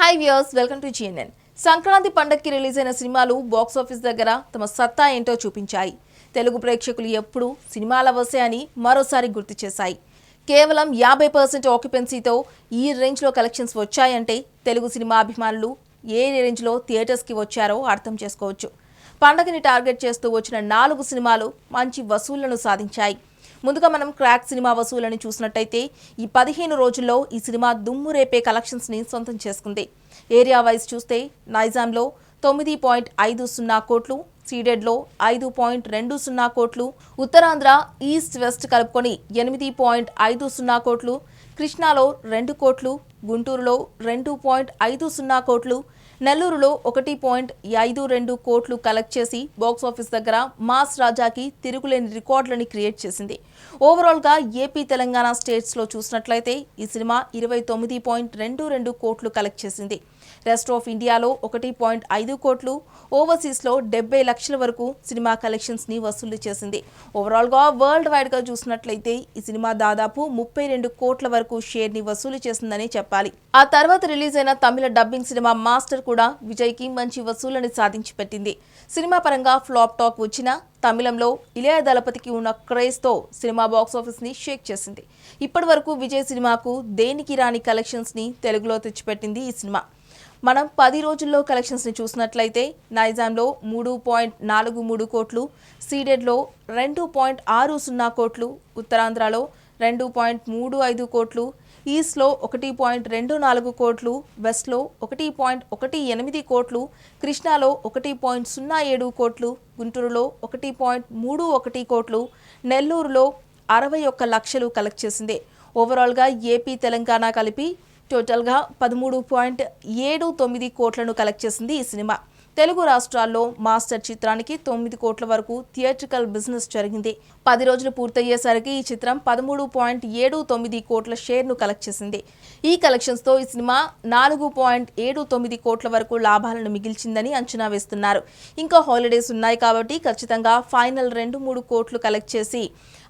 Hi viewers, welcome to GNN. Sankranti పండగకి release అయిన సినిమాలు బాక్స్ ఆఫీస్ దగ్గర తమ సత్తా ఏంటో చూపించాయి. తెలుగు ప్రేక్షకులు ఎప్పుడు సినిమాల వసే అని మరోసారి గుర్తు చేశాయి. కేవలం 50% ఆక్యుపెన్సీతో ఈ రేంజ్లో కలెక్షన్స్ వచ్చాయంటే తెలుగు సినిమా అభిమానులు ఏ రేంజ్లో థియేటర్స్కి వచ్చారో అర్థం చేసుకోవచ్చు. పండగని టార్గెట్ చేస్తూ వచ్చిన 4 సినిమాలు మంచి వసూళ్లను సాధించాయి. ముందుగా మనం క్రాక్ సినిమా వసూళ్లను చూసినట్టయితే ఈ 15 రోజుల్లో ఈ సినిమా దుమ్ము రేపే కలెక్షన్స్ని సొంతం చేసుకుంది. ఏరియా వైజ్ చూస్తే నైజాంలో 9.50 కోట్లు, సీడెడ్లో 5.20 కోట్లు, ఉత్తరాంధ్ర ఈస్ట్ వెస్ట్ కలుపుకొని 8.50 కోట్లు, కృష్ణాలో 2 కోట్లు, గుంటూరులో 2.50 కోట్లు, నెల్లూరులో 1.52 కోట్లు కలెక్ట్ చేసి బాక్స్ ఆఫీస్ దగ్గర మాస్ రాజాకి తిరుగులేని రికార్డులని క్రియేట్ చేసింది. ఓవరాల్గా ఏపీ తెలంగాణ స్టేట్స్లో చూసినట్లయితే ఈ సినిమా 29.22 కోట్లు కలెక్ట్ చేసింది. రెస్ట్ ఆఫ్ ఇండియాలో 1.5 కోట్లు, ఓవర్సీస్లో 70 లక్షల వరకు సినిమా కలెక్షన్స్ని వసూలు చేసింది. ఓవరాల్గా వరల్డ్ వైడ్గా చూసినట్లయితే ఈ సినిమా దాదాపు 32 కోట్ల వరకు షేర్ని వసూలు చేసిందని చెప్పాలి. ఆ తర్వాత రిలీజ్ అయిన తమిళ డబ్బింగ్ సినిమా మాస్టర్ కూడా విజయ్కి మంచి వసూళ్లని సాధించి పెట్టింది. సినిమా పరంగా ఫ్లాప్ టాక్ వచ్చినా తమిళంలో ఇళయ దళపతికి ఉన్న క్రేజ్తో సినిమా బాక్స్ ఆఫీస్ని షేక్ చేసింది. ఇప్పటి వరకు విజయ్ సినిమాకు దేనికి రాని కలెక్షన్స్ని తెలుగులో తెచ్చిపెట్టింది ఈ సినిమా. మనం 10 రోజుల్లో కలెక్షన్స్ని చూసినట్లయితే నైజాంలో 3.43 కోట్లు, సీడెడ్లో 2.60 కోట్లు, ఉత్తరాంధ్రలో 2.35 కోట్లు, ఈస్ట్లో 1.24 కోట్లు, వెస్ట్లో 1.18 కోట్లు, కృష్ణాలో 1.07 కోట్లు, గుంటూరులో 1.31 కోట్లు, నెల్లూరులో 61 లక్షలు కలెక్ట్ చేసింది. ఓవరాల్గా ఏపీ తెలంగాణ కలిపి టోటల్గా 13.79 కోట్లను కలెక్ట్ చేసింది ఈ సినిమా. తెలుగు రాష్ట్రాల్లో మాస్టర్ చిత్రానికి 9 కోట్ల వరకు థియేట్రికల్ బిజినెస్ జరిగింది. 10 రోజులు పూర్తయ్యేసరికి ఈ చిత్రం 13.79 కోట్ల షేర్ను కలెక్ట్ చేసింది. ఈ కలెక్షన్స్తో ఈ సినిమా 4.79 కోట్ల వరకు లాభాలను మిగిల్చిందని అంచనా వేస్తున్నారు. ఇంకా హాలిడేస్ ఉన్నాయి కాబట్టి ఖచ్చితంగా ఫైనల్ 2-3 కోట్లు కలెక్ట్ చేసి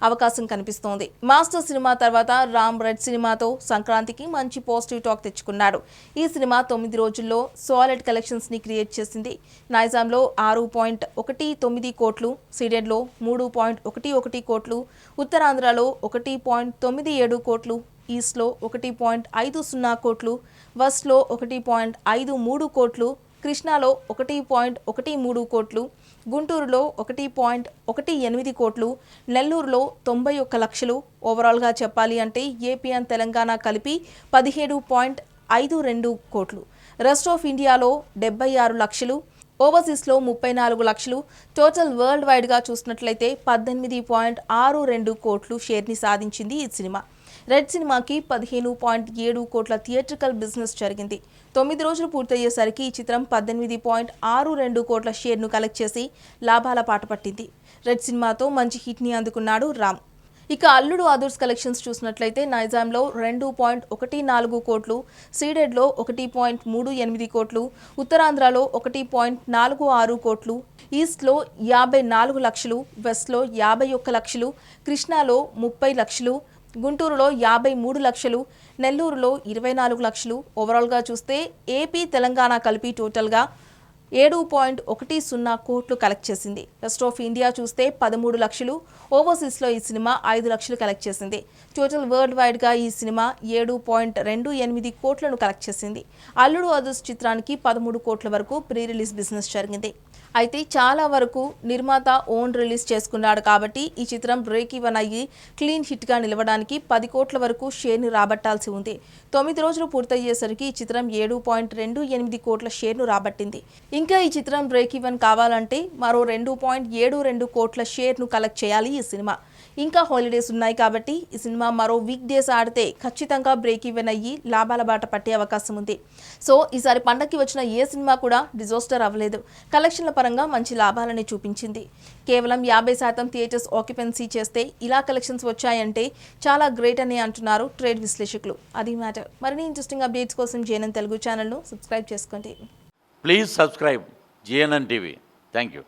అవకాశం కనిపిస్తోంది. మాస్టర్ సినిమా తర్వాత రామ్ రెడ్ సినిమాతో సంక్రాంతికి మంచి పాజిటివ్ టాక్ తెచ్చుకున్నాడు. ఈ సినిమా 9 రోజుల్లో సాలిడ్ కలెక్షన్స్ ని క్రియేట్ చేసింది. నైజాంలో 6.19 కోట్లు, సీడెడ్లో 3.11 కోట్లు, ఉత్తరాంధ్రలో 1.97 కోట్లు, ఈస్ట్లో 1.50 కోట్లు, వెస్ట్లో 1.53 కోట్లు, కృష్ణాలో 1.13 కోట్లు, గుంటూరులో 1.18 కోట్లు, నెల్లూరులో 91 లక్షలు. ఓవరాల్గా చెప్పాలి అంటే ఏపీ అండ్ తెలంగాణ కలిపి 17.52 కోట్లు, రెస్ట్ ఆఫ్ ఇండియాలో 76 లక్షలు, ఓవర్సీస్లో 34 లక్షలు. టోటల్ వరల్డ్ వైడ్గా చూసినట్లయితే 18.62 కోట్లు షేర్ని సాధించింది ఈ సినిమా. రెడ్ సినిమాకి 15.7 కోట్ల థియేట్రికల్ బిజినెస్ జరిగింది. 9 రోజులు పూర్తయ్యేసరికి ఈ చిత్రం 18.62 కోట్ల షేర్ను కలెక్ట్ చేసి లాభాల పాట పట్టింది. రెడ్ సినిమాతో మంచి హిట్ని అందుకున్నాడు రామ్. ఇక అల్లుడు ఆదర్స్ కలెక్షన్స్ చూసినట్లయితే నైజాంలో 2.14 కోట్లు, సీడెడ్లో 1.38 కోట్లు, ఉత్తరాంధ్రలో 1.46 కోట్లు, ఈస్ట్లో 54 లక్షలు, వెస్ట్లో 51 లక్షలు, కృష్ణాలో 30 లక్షలు, గుంటూరులో 53 లక్షలు, నెల్లూరులో 24 లక్షలు. ఓవరాల్గా చూస్తే ఏపీ తెలంగాణ కలిపి టోటల్గా 7.10 కోట్లు కలెక్ట్ చేసింది. రెస్ట్ ఆఫ్ ఇండియా చూస్తే 13 లక్షలు, ఓవర్సీస్లో ఈ సినిమా 5 లక్షలు కలెక్ట్ చేసింది. టోటల్ వరల్డ్ వైడ్గా ఈ సినిమా 7.28 కోట్లను కలెక్ట్ చేసింది. అల్లుడు ఆదర్స్ చిత్రానికి 13 కోట్ల వరకు ప్రీ రిలీజ్ బిజినెస్ జరిగింది. అయితే చాలా వరకు నిర్మాత ఓన్ రిలీజ్ చేసుకున్నాడు కాబట్టి ఈ చిత్రం బ్రేక్ ఈవెన్ అయ్యి క్లీన్ హిట్గా నిలవడానికి 10 కోట్ల వరకు షేర్ను రాబట్టాల్సి ఉంది. 9 రోజులు పూర్తయ్యేసరికి ఈ చిత్రం 7.28 కోట్ల షేర్ను రాబట్టింది. ఇంకా ఈ చిత్రం బ్రేక్ ఈవెన్ కావాలంటే మరో 2.72 కోట్ల షేర్ను కలెక్ట్ చేయాలి ఈ సినిమా. ఇంకా హాలిడేస్ ఉన్నాయి కాబట్టి ఈ సినిమా మరో వీక్ డేస్ ఆడితే ఖచ్చితంగా బ్రేక్ ఈవెన్ అయ్యి లాభాల బాట పట్టే అవకాశం ఉంది. సో ఈసారి పండగకి వచ్చిన ఏ సినిమా కూడా డిజాస్టర్ అవ్వలేదు. కలెక్షన్ల పరంగా మంచి లాభాలని చూపించింది. కేవలం 50% థియేటర్స్ ఆక్యుపెన్సీ చేస్తే ఇలా కలెక్షన్స్ వచ్చాయంటే చాలా గ్రేట్ అని అంటున్నారు ట్రేడ్ విశ్లేషకులు. అది మ్యాటర్. మరిన్ని ఇంట్రెస్టింగ్ అప్డేట్స్ కోసం GNN తెలుగు ఛానల్ను సబ్స్క్రైబ్ చేసుకోండి. Please subscribe GNN TV. Thank you.